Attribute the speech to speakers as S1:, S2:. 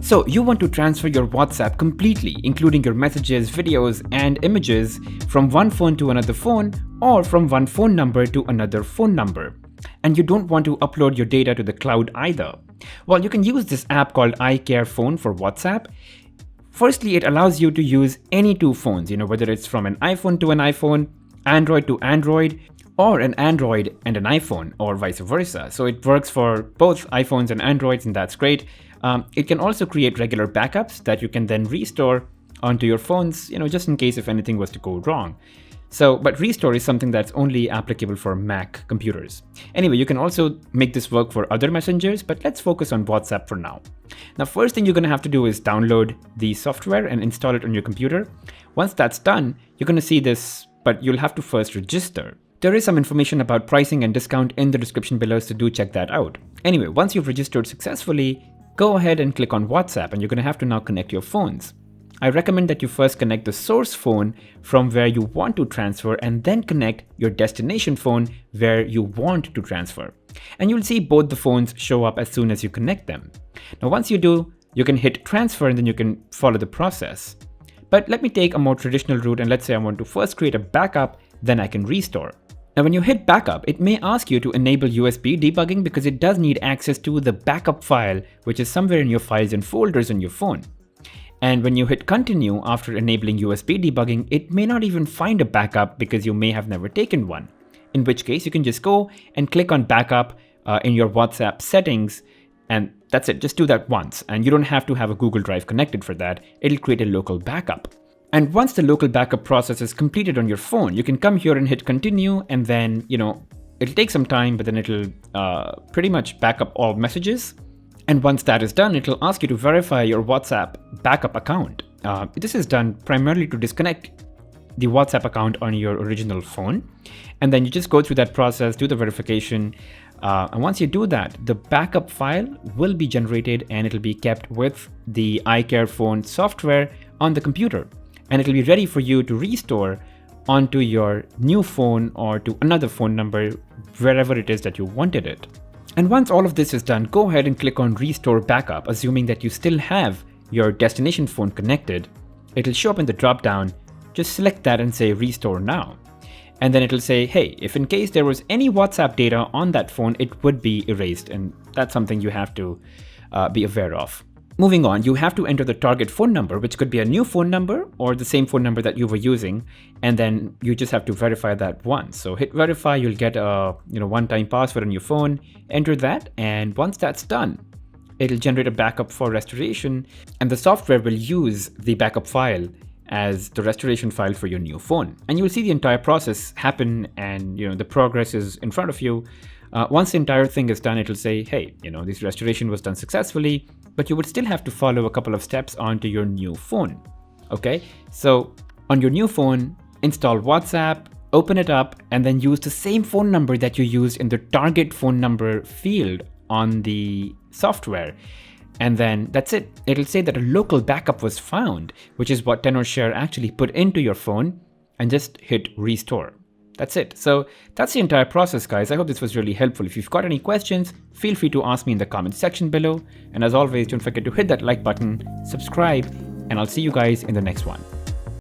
S1: So you want to transfer your WhatsApp completely, including your messages, videos, and images from one phone to another phone or from one phone number to another phone number. And you don't want to upload your data to the cloud either. Well, you can use this app called iCare Phone for WhatsApp. Firstly, it allows you to use any two phones, whether it's from an iPhone to an iPhone, Android to Android, or an Android and an iPhone, or vice versa. So it works for both iPhones and Androids, and that's great. It can also create regular backups that you can then restore onto your phones, just in case if anything was to go wrong. But restore is something that's only applicable for Mac computers. Anyway, you can also make this work for other messengers, but let's focus on WhatsApp for now. Now, first thing you're going to have to do is download the software and install it on your computer. Once that's done, you're going to see this, but you'll have to first register. There is some information about pricing and discount in the description below, so do check that out. Anyway, once you've registered successfully, go ahead and click on WhatsApp, and you're going to have to now connect your phones. I recommend that you first connect the source phone from where you want to transfer and then connect your destination phone where you want to transfer. And you'll see both the phones show up as soon as you connect them. Now, once you do, you can hit transfer and then you can follow the process. But let me take a more traditional route, and let's say I want to first create a backup, then I can restore. Now, when you hit backup, it may ask you to enable USB debugging because it does need access to the backup file, which is somewhere in your files and folders on your phone. And when you hit continue after enabling USB debugging, it may not even find a backup because you may have never taken one. In which case, you can just go and click on backup in your WhatsApp settings, and that's it. Just do that once, and you don't have to have a Google Drive connected for that. It'll create a local backup. And once the local backup process is completed on your phone, you can come here and hit continue, and then, it'll take some time, but then it'll pretty much back up all messages. And once that is done, it'll ask you to verify your WhatsApp backup account. This is done primarily to disconnect the WhatsApp account on your original phone. And then you just go through that process, do the verification. And once you do that, the backup file will be generated and it'll be kept with the iCare Phone software on the computer. And it'll be ready for you to restore onto your new phone or to another phone number, wherever it is that you wanted it. And once all of this is done, go ahead and click on Restore Backup, assuming that you still have your destination phone connected. It'll show up in the drop-down. Just select that and say Restore Now. And then it'll say, hey, if in case there was any WhatsApp data on that phone, it would be erased. And that's something you have to be aware of. Moving on, you have to enter the target phone number, which could be a new phone number or the same phone number that you were using. And then you just have to verify that once. So hit verify, you'll get a one-time password on your phone, enter that. And once that's done, it'll generate a backup for restoration. And the software will use the backup file as the restoration file for your new phone. And you will see the entire process happen, and the progress is in front of you. Once the entire thing is done, it'll say, hey, this restoration was done successfully, but you would still have to follow a couple of steps onto your new phone. Okay, so on your new phone, install WhatsApp, open it up, and then use the same phone number that you used in the target phone number field on the software. And then that's it. It'll say that a local backup was found, which is what TenorShare actually put into your phone, and just hit restore. That's it. So that's the entire process, guys. I hope this was really helpful. If you've got any questions, feel free to ask me in the comment section below. And as always, don't forget to hit that like button, subscribe, and I'll see you guys in the next one.